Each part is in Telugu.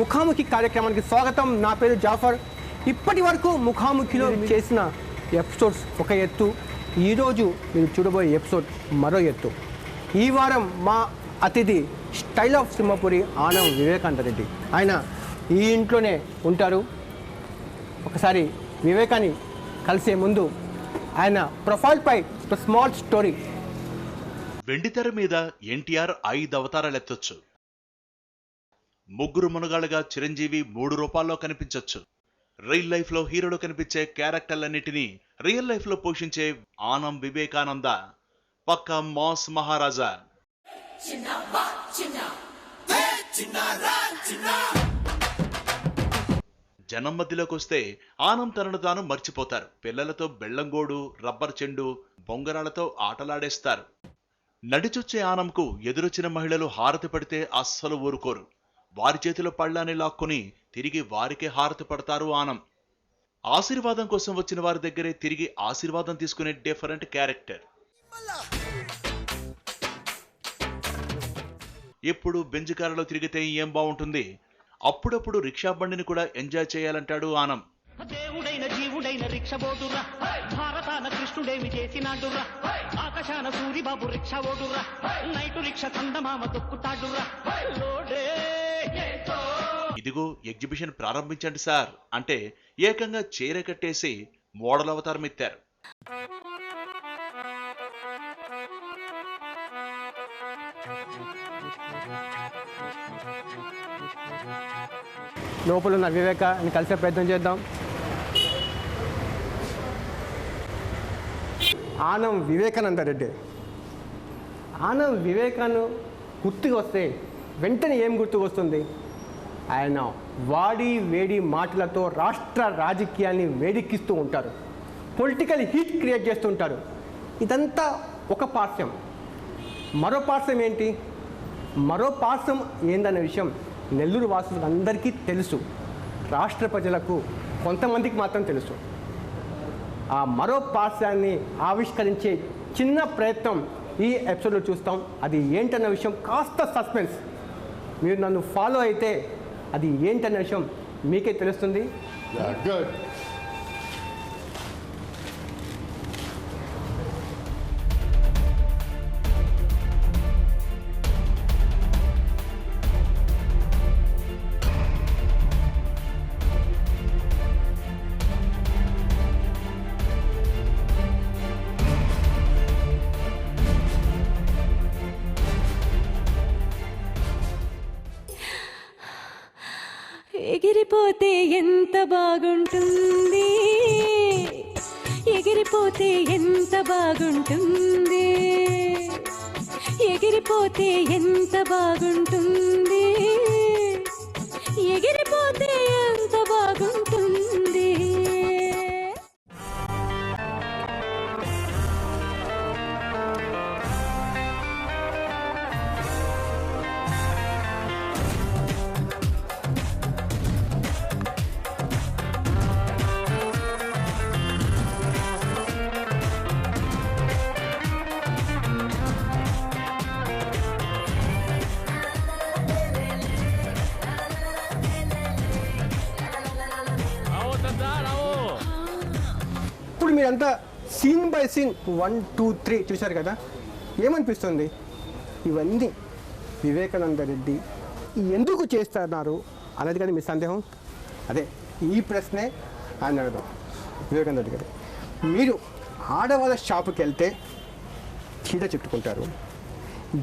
ముఖాముఖి కార్యక్రమానికి స్వాగతం. నా పేరు జాఫర్. ఇప్పటి వరకు ముఖాముఖిలో చేసిన ఎపిసోడ్స్ ఒక ఎత్తు, ఈరోజు మీరు చూడబోయే ఎపిసోడ్ మరో ఎత్తు. ఈ వారం మా అతిథి స్టైల్ ఆఫ్ సింహపురి ఆనం వివేకానందరెడ్డి. ఆయన ఈ ఇంట్లోనే ఉంటారు. ఒకసారి వివేకాన్ని కలిసే ముందు ఆయన ప్రొఫైల్పై ఒక స్మాల్ స్టోరీ. వెండితెర మీద ఎన్టీఆర్ 5 అవతారాలెత్తొచ్చు. ముగ్గురు మునగాళ్ళుగా చిరంజీవి 3 రూపాల్లో కనిపించొచ్చు. రియల్ లైఫ్ లో హీరోలు కనిపించే క్యారెక్టర్లన్నిటినీ రియల్ లైఫ్ లో పోషించే ఆనం వివేకానంద పక్కా మాస్ మహారాజా. జనం మధ్యలోకి వస్తే ఆనం తనను తాను మర్చిపోతారు. పిల్లలతో బెల్లంగోడు, రబ్బర్ చెండు, బొంగరాలతో ఆటలాడేస్తారు. నడిచొచ్చే ఆనంకు ఎదురొచ్చిన మహిళలు హారతి పడితే అస్సలు ఊరుకోరు. వారి చేతిలో పళ్ళాన్ని లాక్కుని తిరిగి వారికే హారతి పడతారు ఆనం. ఆశీర్వాదం కోసం వచ్చిన వారి దగ్గరే తిరిగి ఆశీర్వాదం తీసుకునే డిఫరెంట్ క్యారెక్టర్. ఎప్పుడు బెంజ్ కారులో తిరిగితే ఏం బాగుంటుంది, అప్పుడప్పుడు రిక్షా బండిని కూడా ఎంజాయ్ చేయాలంటాడు ఆనం. దేవుడైన జీవుడైన రిక్ష బోడురా, భారతాన కృష్ణుడేమి చేసినాడురా, ఆకాశాన సూరిబాబు రిక్ష ఓడురా, నైటు రిక్ష కందమామ తొక్కుతాడురా. ఇదిగో ఎగ్జిబిషన్ ప్రారంభించండి సార్ అంటే ఏకంగా చీర కట్టేసి మోడల్ అవతారం ఎత్తారు. లోపల ఉన్న వివేకాన్ని కలిసే ప్రయత్నం చేద్దాం. ఆనం వివేకానందరెడ్డి. ఆనం వివేకాను గుర్తుకు వస్తే వెంటనే ఏం గుర్తుకు వస్తుంది? ఆయన వాడి వేడి మాటలతో రాష్ట్ర రాజకీయాన్ని వేడెక్కిస్తూ ఉంటారు. పొలిటికల్ హీట్ క్రియేట్ చేస్తుంటారు. ఇదంతా ఒక పార్శ్వం. మరో పార్శ్వం ఏంటి? మరో పార్శ్వం ఏందన్న విషయం నెల్లూరు వాసులకు అందరికీ తెలుసు. రాష్ట్ర ప్రజలకు కొంతమందికి మాత్రం తెలుసు. ఆ మరో పార్శ్వాన్ని ఆవిష్కరించే చిన్న ప్రయత్నం ఈ ఎపిసోడ్లో చూస్తాం. అది ఏంటన్న విషయం కాస్త సస్పెన్స్. మీరు నన్ను ఫాలో అయితే అది ఏంటన్న విషయం మీకే తెలుస్తుంది. ఎగిరిపోతే ఎంత బాగుంటుంది, ఎగిరిపోతే ఎంత బాగుంటుంది, ఎగిరిపోతే ఎంత బాగుంటుంది, ఎగిరిపోతే ఎంత బాగుంటుంది. ఇప్పుడు మీరంతా సీన్ బై సీన్ 1, 2, 3 చూశారు కదా. ఏమనిపిస్తుంది? ఇవన్నీ వివేకానందరెడ్డి ఎందుకు చేస్తున్నారు అనేది కదా మీ సందేహం. అదే ఈ ప్రశ్నే ఆయన అడగదాం. వివేకానందరెడ్డి గారు, మీరు ఆడవాళ్ళ షాపుకి వెళ్తే చీర చుట్టుకుంటారు,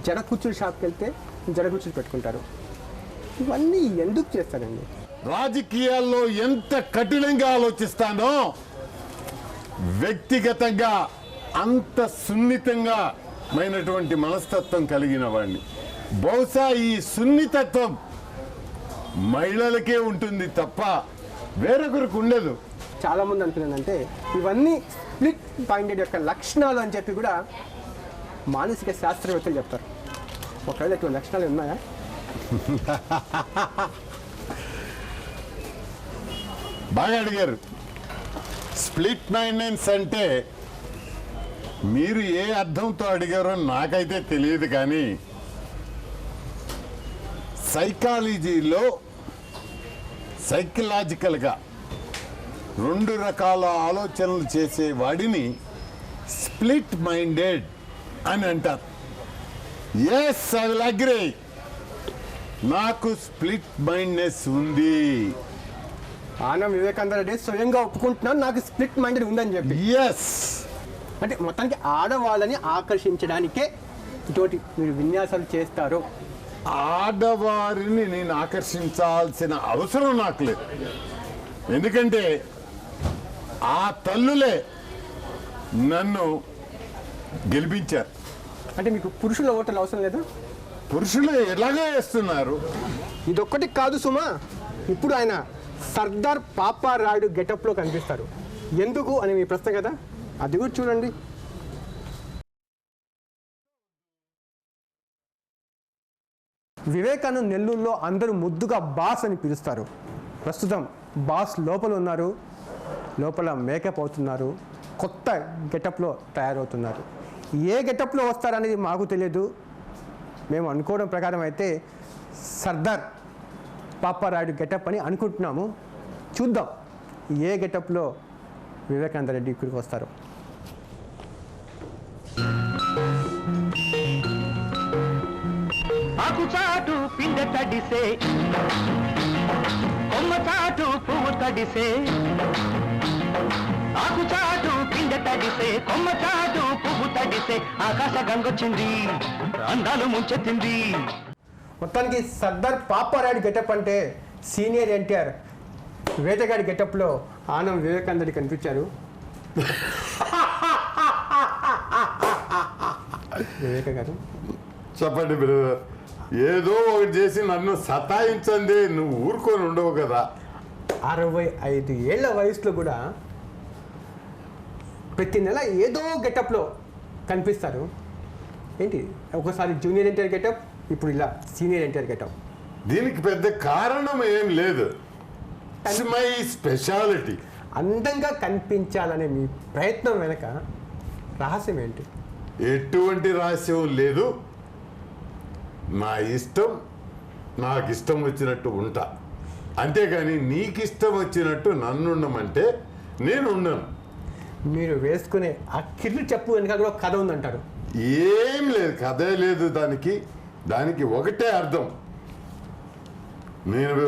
జడ కుర్చీల షాప్కి వెళ్తే జడ కుర్చీలు పెట్టుకుంటారు. ఇవన్నీ ఎందుకు చేస్తారండి? రాజకీయాల్లో ఎంత కఠినంగా ఆలోచిస్తానో వ్యక్తిగతంగా అంత సున్నితంగా మైనటువంటి మనస్తత్వం కలిగిన వాడిని. బహుశా ఈ సున్నితత్వం మహిళలకే ఉంటుంది తప్ప వేరొకరికి ఉండదు. చాలామంది అనుకున్నానంటే ఇవన్నీ స్ప్లిట్ మైండెడ్ యొక్క లక్షణాలు అని చెప్పి కూడా మానసిక శాస్త్రవేత్తలు చెప్తారు. ఒకవేళ ఇటువంటి లక్షణాలు ఉన్నాయా? బాగా అడిగారు. స్ప్లిట్ మైండెన్స్ అంటే మీరు ఏ అర్థంతో అడిగారో నాకైతే తెలియదు, కానీ సైకాలజీలో సైకలాజికల్గా 2 రకాల ఆలోచనలు చేసే వాడిని స్ప్లిట్ మైండెడ్ అని అంటారు. Yes, I will agree. నాకు స్ప్లిట్ మైండ్నెస్ ఉంది. ఆనం వివేకానంద రెడ్డి స్వయంగా ఒప్పుకుంటున్నాను నాకు స్ప్లిట్ మైండెడ్ ఉందని చెప్పి. ఎస్, అంటే మొత్తానికి ఆడవాళ్ళని ఆకర్షించడానికే ఇటువంటి మీరు విన్యాసాలు చేస్తారు. ఆడవారిని నేను ఆకర్షించాల్సిన అవసరం నాకు లేదు. ఎందుకంటే ఆ తల్లులే నన్ను గెలిపించారు. అంటే మీకు పురుషుల ఓటర్లు అవసరం లేదా? పురుషులు ఎలాగో వేస్తున్నారు. ఇదొక్కటి కాదు సుమా, ఇప్పుడు ఆయన సర్దార్ పాపారాయుడు గెటప్లో కనిపిస్తారు. ఎందుకు అని మీ ప్రశ్న కదా, అది కూడా చూడండి. వివేకానంద్ నెల్లూరులో అందరూ ముద్దుగా బాస్ అని పిలుస్తారు. ప్రస్తుతం బాస్ లోపల ఉన్నారు, లోపల మేకప్ అవుతున్నారు, కొత్త గెటప్లో తయారవుతున్నారు. ఏ గెటప్లో వస్తారనేది మాకు తెలియదు. మేము అనుకోవడం ప్రకారం అయితే సర్దార్ పాపారాయుడు గెటప్ అని అనుకుంటున్నాము. చూద్దాం ఏ గెటప్లో వివేకానంద రెడ్డి ఇక్కడికి వస్తారు. ఆకుచాటు పిండ తడిసే, కొమ్మ చాటు పువ్వు తడిసే, ఆకుచాటు పిండ తడిసే, కొమ్మ చాటు పువ్వు తడిసే, ఆకాశ గంగొచ్చింది, అందాలు ముంచెత్తింది. మొత్తానికి సర్దార్ పాపారాయుడు గెటప్ అంటే సీనియర్ ఎన్టీఆర్ వేటగాడి గెటప్లో ఆనం వివేకానంద రెడ్డి కనిపించారు. వివేక గారు చెప్పండి బ్రదర్, ఏదో ఒకటి చేసి నన్ను సతాయించండి, నువ్వు ఊరుకొని ఉండవు కదా. 65 ఏళ్ల వయసులో కూడా ప్రతి నెల ఏదో గెటప్లో కనిపిస్తారు. ఏంటి, ఒకసారి జూనియర్ ఎన్టీఆర్ గెటప్, ఇప్పుడు ఇలా సీనియర్ ఎన్టీఆర్ గెటప్. దీనికి పెద్ద కారణం ఏం లేదు. It's my speciality. అందంగా కనిపించాలనే మీ ప్రయత్నం వెనక రహస్యం ఏంటి? ఎటువంటి రహస్యం లేదు. నా ఇష్టం, నాకు ఇష్టం వచ్చినట్టు ఉంటా, అంతేగాని నీకు ఇష్టం వచ్చినట్టు నన్ను ఉండమంటే నేను ఉండను. మీరు వేసుకునే ఆ కిర్లు చెప్పు వెనక కూడా కథ ఉందంటారు. ఏం లేదు, కథే లేదు దానికి ఒకటే అర్థం. నేను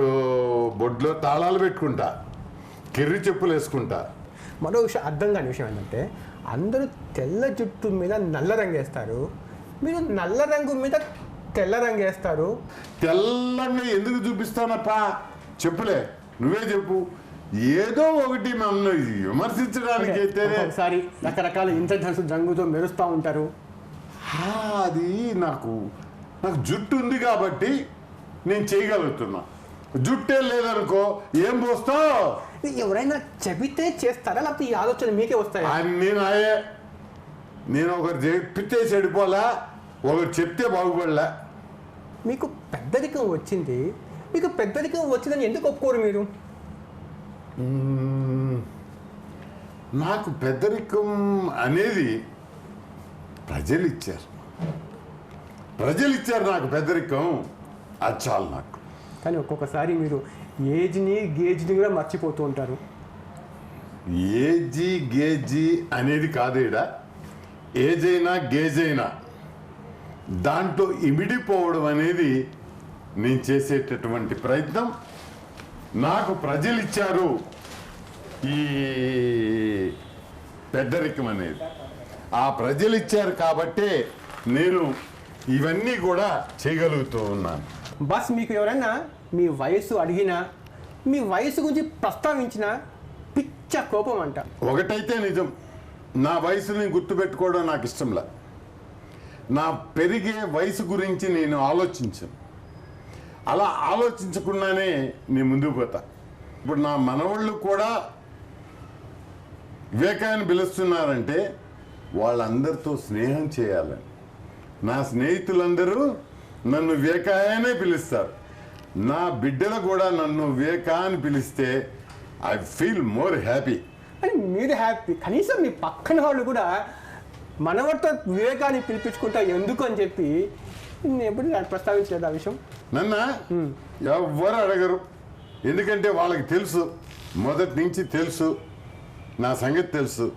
బొడ్లో తాళాలు పెట్టుకుంటా, కిర్రి చెప్పులు వేసుకుంటా. మరో విషయం అర్థం కాని విషయం ఏంటంటే అందరూ తెల్ల జుట్టు మీద నల్ల రంగు వేస్తారు, మీరు నల్ల రంగు మీద తెల్ల రంగు వేస్తారు. తెల్లంగా ఎందుకు చూపిస్తానప్పా? చెప్పులే, నువ్వే చెప్పు. ఏదో ఒకటి నన్ను విమర్శించడానికి అయితేనే. ఒకసారి రకరకాల ఇంద్రధనుసు రంగుతో మెరుస్తూ ఉంటారు. అది నాకు జుట్టు ఉంది కాబట్టి నేను చేయగలుగుతున్నా. జుట్టే లేదనుకో ఏం పోస్తావు? ఎవరైనా చెబితే చేస్తారా, లేకపోతే ఈ ఆలోచన మీకే వస్తాయా? నేను ఒకరు చెప్పితే చెడిపోలా, ఒకరు చెప్తే బాగుపడలే. మీకు పెద్దరికం వచ్చింది, మీకు పెద్దరికం వచ్చిందని ఎందుకు ఒప్పుకోరు మీరు? నాకు పెద్దరికం అనేది ప్రజలు ఇచ్చారు నాకు పెద్దరికం, అది చాలు నాకు. కానీ ఒక్కొక్కసారి మీరు ఏజ్ని గేజ్ని కూడా మర్చిపోతూ ఉంటారు. ఏజీ గేజీ అనేది కాదేడా, ఏజ్ అయినా గేజ్ అయినా దాంట్లో ఇమిడిపోవడం అనేది నేను చేసేటటువంటి ప్రయత్నం. నాకు ప్రజలు ఇచ్చారు ఈ పెద్దరికం అనేది. ఆ ప్రజలు ఇచ్చారు కాబట్టే నేను ఇవన్నీ కూడా చేయగలుగుతూ ఉన్నాను. బస్ మీకు ఎవరైనా మీ వయసు అడిగినా, మీ వయసు గురించి ప్రస్తావించినా పిచ్చ కోపం అంట. ఒకటైతే నిజం, నా వయసుని గుర్తుపెట్టుకోవడం నాకు ఇష్టంలా. నా పెరిగే వయసు గురించి నేను ఆలోచించను. అలా ఆలోచించకుండానే నేను ముందుకు పోతా. ఇప్పుడు నా మనవాళ్ళు కూడా వివేకాన్ని పిలుస్తున్నారంటే వాళ్ళందరితో స్నేహం చేయాలని. నా స్నేహితులందరూ నన్ను వివేకాయనే పిలుస్తారు. నా బిడ్డలు కూడా నన్ను వివేకా అని పిలిస్తే ఐ ఫీల్ మోర్ హ్యాపీ. అని మీరు హ్యాపీ, కనీసం మీ పక్కన వాళ్ళు కూడా మనవడితో వివేకాన్ని పిలిపించుకుంటా ఎందుకు అని చెప్పి నేను ఎప్పుడు ప్రస్తావించలేదు ఆ విషయం. నన్న ఎవ్వరు అడగరు, ఎందుకంటే వాళ్ళకి తెలుసు, మొదటి నుంచి తెలుసు, నా సంగతి తెలుసు.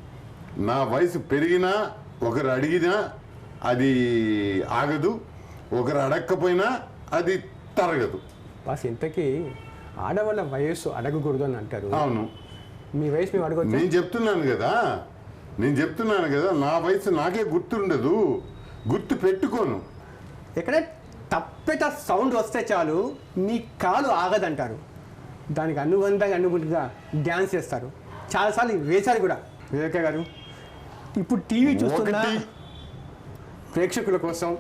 నా వయసు పెరిగినా ఒకరు అడిగినా అది ఆగదు, ఒకరు అడగకపోయినా అది తరగదు. బాస్ ఇంతకీ ఆడవాళ్ళ వయస్సు అడగకూడదు అని అంటారు. అవును, మీ వయసు మేము అడగొచ్చు. నేను చెప్తున్నాను కదా, నా వయసు నాకే గుర్తుండదు, గుర్తు పెట్టుకోను. ఎక్కడ తప్పేట సౌండ్ వస్తే చాలు మీ కాలు ఆగదంటారు. దానికి అనుగుణంగా డ్యాన్స్ చేస్తారు. చాలాసార్లు వేశారు కూడా. వివేక గారు, ఇప్పుడు టీవీ చూస్తున్న ప్రేక్షకుల కోసం,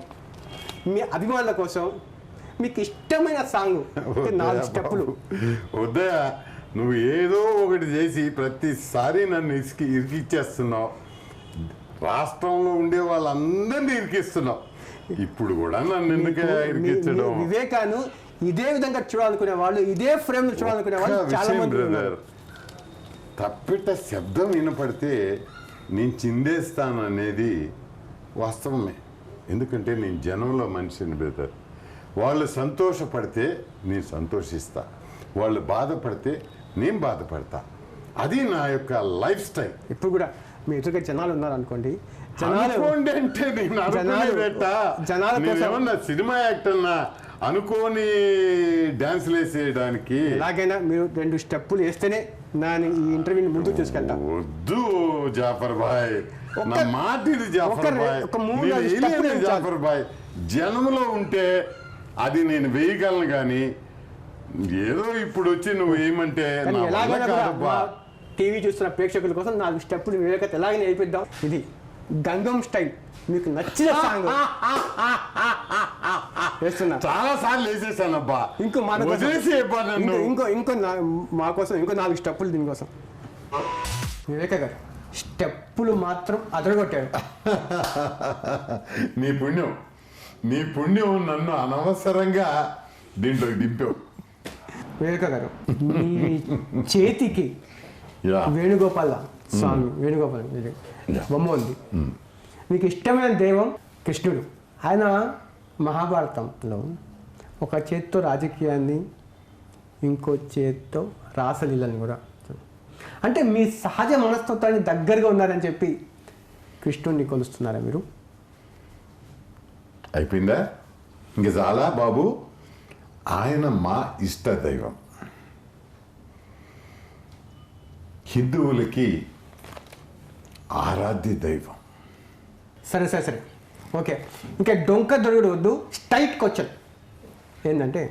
మీ అభిమానుల కోసం మీకు ఇష్టమైన సాంగ్ 4 స్టెప్పులు. ఉదయ, నువ్వు ఏదో ఒకటి చేసి ప్రతిసారి నన్ను ఇరికిచ్చేస్తున్నావు. రాష్ట్రంలో ఉండే వాళ్ళందరినీ ఇరికిస్తున్నావు. ఇప్పుడు కూడా నన్ను ఎందుకు ఇరికించడం? వివేకాను ఇదే విధంగా చూడాలనుకునే వాళ్ళు, ఇదే ఫ్రేమ్ చూడాలనుకునే వాళ్ళు చాలా మంది ఉన్నారు. తప్పిట శబ్దం వినపడితే నేను చిందేస్తాను అనేది వాస్తవమే. ఎందుకంటే నేను జనంలో మనిషిని బ్రదర్. వాళ్ళు సంతోషపడితే నేను సంతోషిస్తా, వాళ్ళు బాధపడితే నేను బాధపడతా. అది నా యొక్క లైఫ్ స్టైల్. ఇప్పుడు కూడా మీ ఎదురుగా జనాలు ఉన్నారనుకోండి, అనుకోండి అంటే నేను ఏమన్నా సినిమా యాక్టర్ అనుకోని డ్యాన్స్లు వేసేయడానికి. ఎలాగైనా మీరు 2 స్టెప్పులు వేస్తేనే నా ఈ ఇంటర్వ్యూని ముందుకు తీసుకెళ్తా. వద్దు జాఫర్ భాయ్, నా మాట ఇది జాఫర్ భాయ్. జాఫర్ భాయ్ జనంలో ఉంటే అది నేను వేయగలను, కానీ ఏదో ఇప్పుడు వచ్చి నువ్వు ఏమంటే టీవీ చూస్తున్న ప్రేక్షకుల కోసం 4 స్టెప్పులు వివేకత ఎలాగైనా వేయిద్దాం. ఇది గంగం స్టైల్, మీకు నచ్చిన సాంగ్ వేస్తున్నా. చాలా సార్లు వేసేసాను అబ్బా. ఇంకో మా కోసం ఇంకో 4 స్టెప్పులు దీనికోసం. వివేక గారు స్టెప్పులు మాత్రం అదరగొట్టాడు. నీ పుణ్యం నన్ను అనవసరంగా దీంట్లోకి దింపావు. వివేక గారు, మీ చేతికి వేణుగోపాల స్వామి బొమ్మ ఉంది. మీకు ఇష్టమైన దైవం కృష్ణుడు. ఆయన మహాభారతంలో ఒక చేత్తో రాజకీయాన్ని, ఇంకో చేత్తో రాసలీలని కూడా, అంటే మీ సహజ మనస్తత్వాన్ని దగ్గరగా ఉన్నారని చెప్పి కృష్ణుడిని కొలుస్తున్నారా మీరు? అయిపోయిందా? ఇంక చాలా బాబు. ఆయన మా ఇష్ట దైవం. హిందువులకి ఆరాధ్య దైవం. సరే ఓకే. ఇంకా డొంక దొరుకుడు వద్దు, స్ట్రైట్ క్వశ్చన్ ఏంటంటే,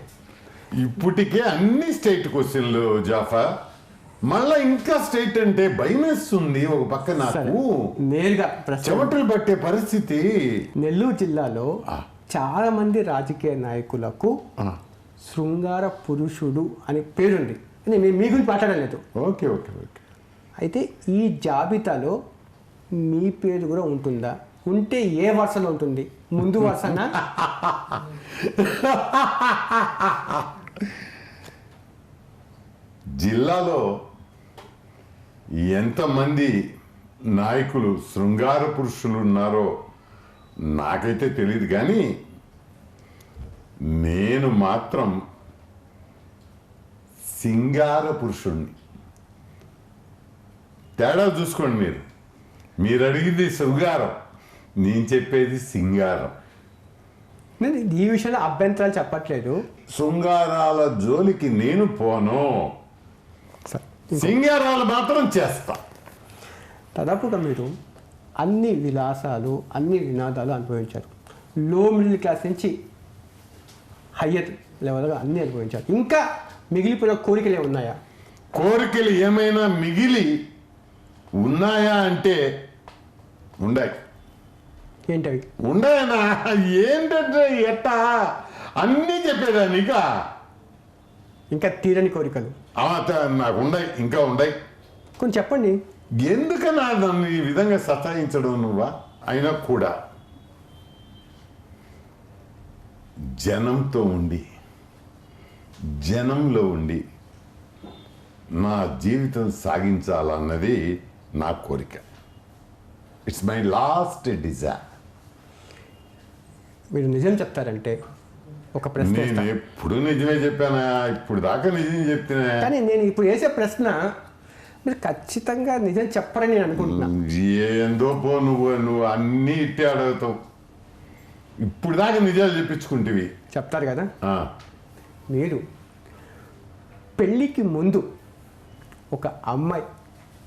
ఇప్పటికే అన్ని స్ట్రైట్ క్వశ్చన్లు జాఫర్, మళ్ళా ఇంకా స్ట్రైట్ అంటే భయమేస్తుంది. ఒక పక్క నాకు నేరుగా చెమటలు పట్టే పరిస్థితి. నెల్లూరు జిల్లాలో చాలా మంది రాజకీయ నాయకులకు శృంగార పురుషుడు అనే పేరుంది. నేను మీ గురించి మాట్లాడలేదు. ఓకే. అయితే ఈ జాబితాలో మీ పేరు కూడా ఉంటుందా? ఉంటే ఏ వరుసలో ఉంటుంది? ముందు వరుసనా? జిల్లాలో ఎంతమంది నాయకులు శృంగార పురుషులు ఉన్నారో నాకైతే తెలియదు, కానీ నేను మాత్రం సింగార పురుషుణ్ణి. తేడా చూసుకోండి. మీరు అడిగింది శృంగారం, నేను చెప్పేది సింగారం. నేను ఈ విషయంలో అభ్యంతరాలు చెప్పట్లేదు. శృంగారాల జోలికి నేను పోను, సింగారాలు మాత్రం చేస్తా. దాదాపుగా మీరు అన్ని విలాసాలు, అన్ని వినాదాలు అనుభవించారు. లో మిడిల్ క్లాస్ నుంచి హయ్యర్ లెవెల్గా అన్నీ అనుభవించారు. ఇంకా మిగిలిపోయిన కోరికలు ఉన్నాయా? కోరికలు ఏమైనా మిగిలి ఉన్నాయా అంటే ఉన్నాయి. ఏంటవి? ఉన్నాయనా? ఏంటంటే ఎట్టా అన్నీ చెప్పేదాన్ని. ఇంకా తీరని కోరికలు నాకు ఉన్నాయి, ఇంకా ఉన్నాయి. కొంచెం చెప్పండి. ఎందుకన్నా నన్ను ఈ విధంగా సతాయించడం నువ్వా? అయినా కూడా జనంతో ఉండి, జనంలో ఉండి నా జీవితం సాగించాలన్నది నా కోరిక. It's my last desire. మీరు నిజం చెప్తారంటే ఒక ప్రశ్న నేను వేస్తా. ఎప్పుడు నిజమే చెప్పానా? ఇప్పుడు దాకా నిజం చెప్తున్నా. కానీ నేను ఇప్పుడు వేసే ప్రశ్న మీరు ఖచ్చితంగా నిజం చెప్పరని నేను అనుకుంటున్నా. ఏందో పో, నువ్వు అన్నీ ఇట్టే అడుగుతావు. ఇప్పుడు దాకా నిజాలు చెప్పించుకుంటేవి. చెప్తారు కదా. ఆ, మీరు పెళ్ళికి ముందు ఒక అమ్మాయి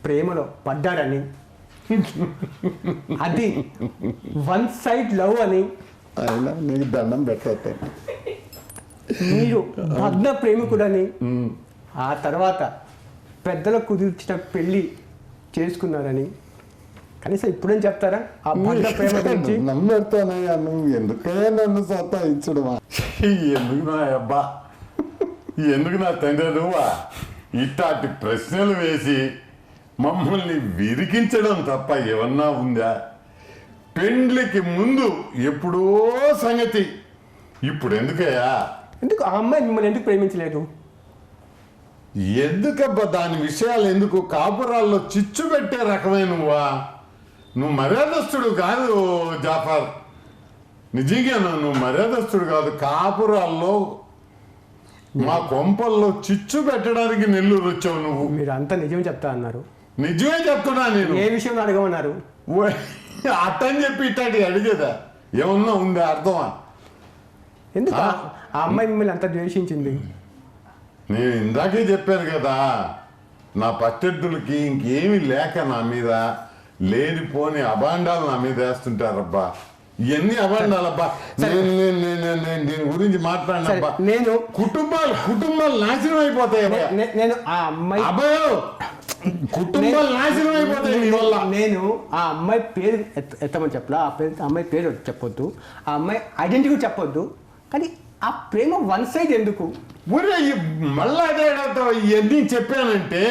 ప్రేమలో పడ్డారని, అది వన్ సైడ్ లవ్ అని, అయినా నీకు దండం పెట్టేస్తాను. మీరు భగ్న ప్రేమికుడని, ఆ తర్వాత పెద్దలకు కుదిర్చిన పెళ్ళి చేసుకున్నారని కనీసం ఇప్పుడేం చెప్తారా ఆ భగ్న ప్రేమ గురించి? నమ్మెడతానయ్యా, నువ్వు ఎందుకే నన్ను సతాయించడమా? ఎందుకు నా అబ్బా, ఎందుకు నా తండ్రి నువ్వా ఇట్లాంటి ప్రశ్నలు వేసి మమ్మల్ని విరికించడం తప్ప ఏమన్నా ఉందా? పెండ్లికి ముందు ఎప్పుడో సంగతి, ఇప్పుడు ఎందుకయ్యా? ఎందుకు ఆ అమ్మాయి మిమ్మల్ని ఎందుకు ప్రేమించలేదు? ఎందుకబ్బా దాని విషయాలు ఎందుకు? కాపురాల్లో చిచ్చు పెట్టే రకమే నువ్వా? నువ్వు మర్యాదస్తుడు కాదు జాఫర్, నిజంగా నువ్వు మర్యాదస్తుడు కాదు. కాపురాల్లో మా కొంపల్లో చిచ్చు పెట్టడానికి నెల్లూరు వచ్చావు నువ్వు. మీరు అంతా నిజం చెప్తా అన్నారు. నిజమే చెప్తున్నా నేను. ఏ విషయం అడగమన్నారు? అట్టని చెప్పి ఇట్లాంటి అడిగేదా ఏమన్నా ఉందా? అర్థమా? ఎందుకు ఆ అమ్మాయి మిమ్మల్ని అంత ద్వేషించింది? నేను ఇందాకే చెప్పాను కదా, నా పట్టెద్దులకి ఇంకేమీ లేక నా మీద లేనిపోని అభాండాలు నా మీద వేస్తుంటారబ్బా. ఇవన్నీ అభాండాలబ్బా. దీని గురించి మాట్లాడినబ్బా. నేను కుటుంబాలు నాశనం అయిపోతాయి. నేను ఆ అమ్మాయి అబ్బాయి కుటుంబాలు నాశనం అయిపోతాయి నీ వల్ల. నేను ఆ అమ్మాయి పేరు ఎత్తమని చెప్పలా, ఆ అమ్మాయి పేరు చెప్పొద్దు, ఆ అమ్మాయి ఐడెంటిటీ చెప్పొద్దు. కానీ ఆ ప్రేమ వన్ సైడ్ ఎందుకు? ఊరే మళ్ళా అదే అడుగుతావు. ఇవన్నీ చెప్పానంటే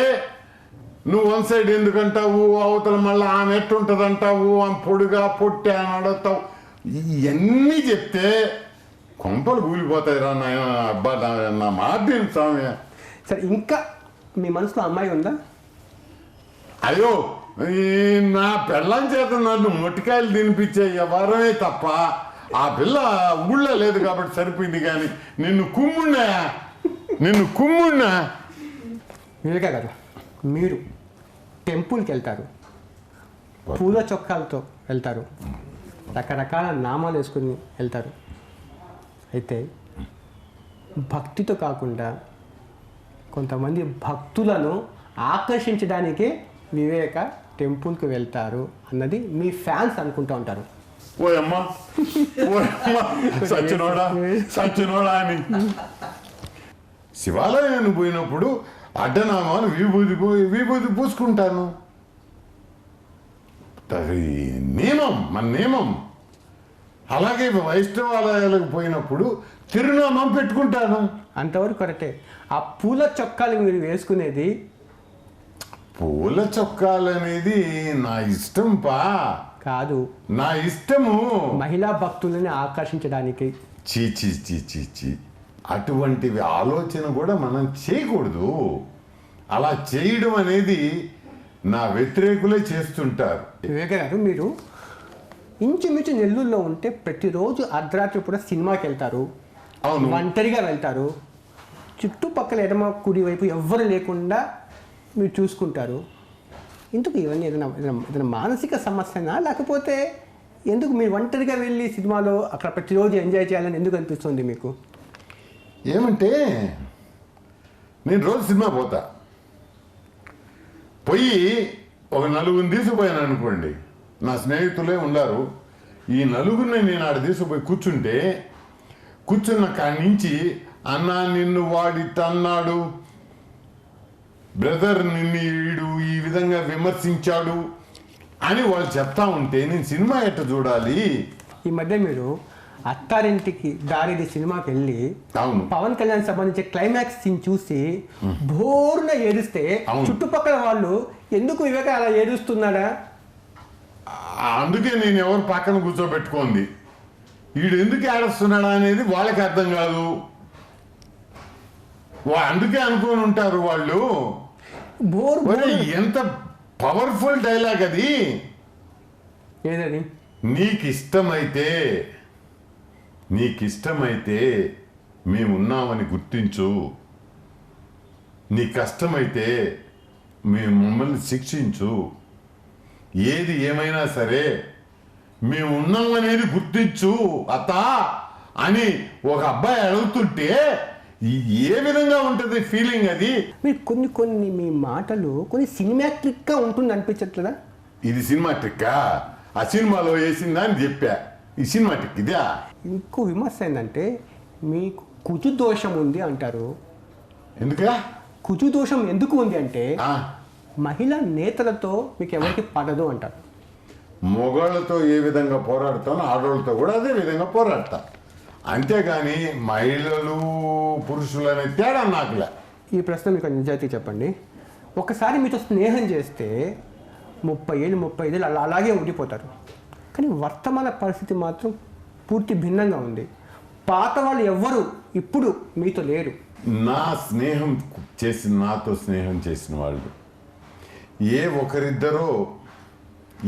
నువ్వు వన్ సైడ్ ఎందుకంటావు? అవతల మళ్ళీ ఆమె ఎట్టుంటది అంటావు, ఆమె పొడుగా పొట్టే అని అడుగుతావు. ఇవన్నీ చెప్తే కొంపలు కూలిపోతాయి రా నాయన. అబ్బా నా మాట స్వామి. సరే, ఇంకా మీ మనసులో అమ్మాయి ఉందా? అయ్యో, నా పెళ్ళం చేత నన్ను మొట్టికాయలు తినిపించే వ్యవహారమే తప్ప ఆ పిల్ల ఊళ్ళో లేదు కాబట్టి సరిపోయింది. కానీ నిన్ను కుమ్మున్నా వివేకా గారు, మీరు టెంపుల్కి వెళ్తారు, పూల చొక్కాలతో వెళ్తారు, రకరకాల నామాలు వేసుకుని వెళ్తారు. అయితే భక్తితో కాకుండా కొంతమంది భక్తులను ఆకర్షించడానికే వివేక టెంపుల్కి వెళ్తారు అన్నది మీ ఫ్యాన్స్ అనుకుంటూ ఉంటారు. ఓయమ్మా సచ్చినోడా అని శివాలయానికి పోయినప్పుడు అడ్డనామాలు విభూతి పూసుకుంటాను. అది నియమం, మన నియమం. అలాగే వైష్ణవాలయాలకు పోయినప్పుడు తిరునామం పెట్టుకుంటాను. అంతవరకు కరెక్టే. ఆ పూల చొక్కాలు మీరు వేసుకునేది, పూల చొక్కాలు అనేది నా ఇష్టం కాదు, నా ఇష్టము. మహిళా భక్తులని ఆకర్షించడానికి. చీ అటువంటివి ఆలోచన కూడా మనం చేయకూడదు. అలా చేయడం అనేది నా వ్యతిరేకులే చేస్తుంటారు. వివేక గారు, మీరు ఇంచుమించు నెల్లూరులో ఉంటే ప్రతిరోజు అర్ధరాత్రి పూట సినిమాకి వెళ్తారు, అవును. ఒంటరిగా వెళ్తారు, చుట్టుపక్కల ఎడమ కుడి వైపు ఎవ్వరు లేకుండా మీరు చూసుకుంటారు. ఎందుకు ఇవన్నీ? ఏదైనా మానసిక సమస్యనా, లేకపోతే ఎందుకు మీరు ఒంటరిగా వెళ్ళి సినిమాలో అక్కడ ప్రతిరోజు ఎంజాయ్ చేయాలని ఎందుకు అనిపిస్తుంది మీకు? ఏమంటే నేను రోజు సినిమా పోయి ఒక నలుగురిని తీసుకుపోయాను అనుకోండి, నా స్నేహితులే ఉన్నారు. ఈ నలుగురిని నేను ఆడ తీసుకుపోయి కూర్చున్న కాడి నుంచి అన్నా నిన్ను వాడిటన్నాడు, బ్రదర్ నిన్ను వీడు ఈ విధంగా విమర్శించాడు అని వాళ్ళు చెప్తా ఉంటే నేను సినిమా ఎట్ట చూడాలి? ఈ మధ్య మీరు అత్తారింటికి దారిది సినిమాకి వెళ్ళి అవును, పవన్ కళ్యాణ్ సంబంధించి క్లైమాక్స్ సీన్ చూసి బోర్న ఏడుస్తే చుట్టుపక్కల వాళ్ళు ఎందుకు వివేక అలా ఏడుస్తున్నాడా? అందుకే నేను ఎవరు పక్కన కూర్చోబెట్టుకోండి, వీడు ఎందుకు ఏడుస్తున్నాడా అనేది వాళ్ళకి అర్థం కాదు. అందుకే అనుకొని ఉంటారు వాళ్ళు. ఎంత పవర్ఫుల్ డైలాగ్ అది. ఏదని? నీకిష్టమైతే మేమున్నామని గుర్తించు. నీ కష్టమైతే మేము మమ్మల్ని శిక్షించు. ఏది ఏమైనా సరే మేము ఉన్నామనేది గుర్తించు అత్త అని ఒక అబ్బాయి అడుగుతుంటే ఏ విధంగా ఉంటుంది ఫీలింగ్ అది? మీరు కొన్ని మీ మాటలు కొన్ని సినిమాటిక్గా ఉంటుంది అనిపించట్లేదా? ఇది సినిమా ట్రిక్కా? ఆ సినిమాలో వేసిందా అని చెప్పా. ఈ సినిమా ట్రిక్ ఇదా? ఇంకో విమర్శ ఏంటంటే మీకు కుజు దోషం ఉంది అంటారు. ఎందుకా? కుజు దోషం ఎందుకు ఉంది అంటే ఆ, మహిళా నేతలతో మీకు ఎవరికి పడదు అంటారు. మొగాళ్ళతో ఏ విధంగా పోరాడతానో ఆడవాళ్ళతో కూడా అదే విధంగా పోరాడతా. అంతేగాని మహిళలు పురుషులు అనే తేడా నాకులే. ఈ ప్రశ్న మీకు నిజాయితీ చెప్పండి. ఒకసారి మీతో స్నేహం చేస్తే 30 ఏళ్ళు 35 ఏళ్ళు అలాగే ఉండిపోతారు. కానీ వర్తమాన పరిస్థితి మాత్రం పూర్తి భిన్నంగా ఉంది. పాత వాళ్ళు ఎవ్వరు ఇప్పుడు మీతో లేరు. నాతో స్నేహం చేసిన వాళ్ళు ఏ ఒకరిద్దరో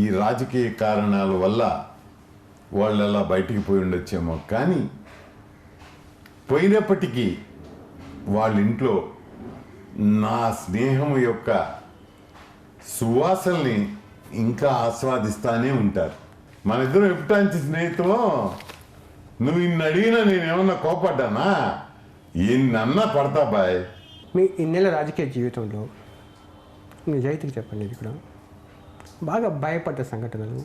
ఈ రాజకీయ కారణాల వల్ల వాళ్ళు అలా బయటికి పోయి ఉండొచ్చేమో, కానీ పోయినప్పటికీ వాళ్ళ ఇంట్లో నా స్నేహం యొక్క సువాసనని ఇంకా ఆస్వాదిస్తానే ఉంటారు. మన ఇద్దరం ఎప్పుటాంచి స్నేహితులు. నువ్వు ఇన్ని అడిగినా నేనేమన్నా కోపడ్డానా? ఎన్నన్నా పడతా బాయ్. మీ ఇన్నేళ్ళ రాజకీయ జీవితంలో నిజాయితీకి చెప్పండి, ఇది కూడా బాగా భయపడ్డ సంఘటనలు.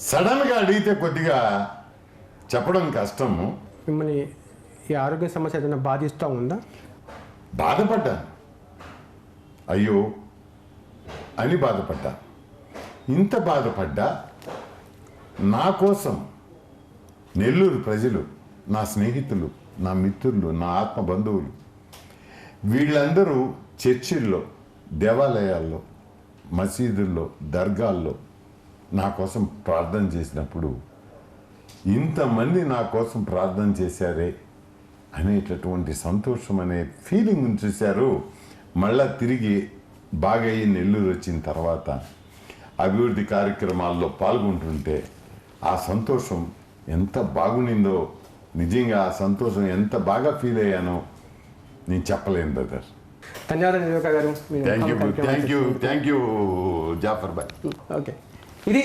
సడన్గా అడిగితే కొద్దిగా చెప్పడం కష్టము. మిమ్మల్ని ఈ ఆరోగ్య సమస్య ఏదైనా బాధిస్తూ ఉందా? బాధపడ్డాను, అయ్యో అని బాధపడ్డా. ఇంత బాధపడ్డా నా కోసం నెల్లూరు ప్రజలు, నా స్నేహితులు, నా మిత్రులు, నా ఆత్మ బంధువులు వీళ్ళందరూ చర్చిల్లో, దేవాలయాల్లో, మసీదుల్లో, దర్గాల్లో నా కోసం ప్రార్థన చేసినప్పుడు ఇంతమంది నా కోసం ప్రార్థన చేశారే అనేటటువంటి సంతోషం అనే ఫీలింగ్ చూశారు. మళ్ళా తిరిగి బాగయ్యి నెల్లూరు వచ్చిన తర్వాత అభివృద్ధి కార్యక్రమాల్లో పాల్గొంటుంటే ఆ సంతోషం ఎంత బాగుండిందో, నిజంగా ఆ సంతోషం ఎంత బాగా ఫీల్ అయ్యానో నేను చెప్పలేను బ్రదర్. ధన్యవాదాలు Viveka garu. Thank you Jafar bhai. Okay, ఇది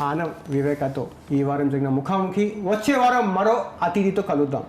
ఆనం వివేకతో ఈ వారం జరిగిన ముఖాముఖి. వచ్చే వారం మరో అతిథితో కలుద్దాం.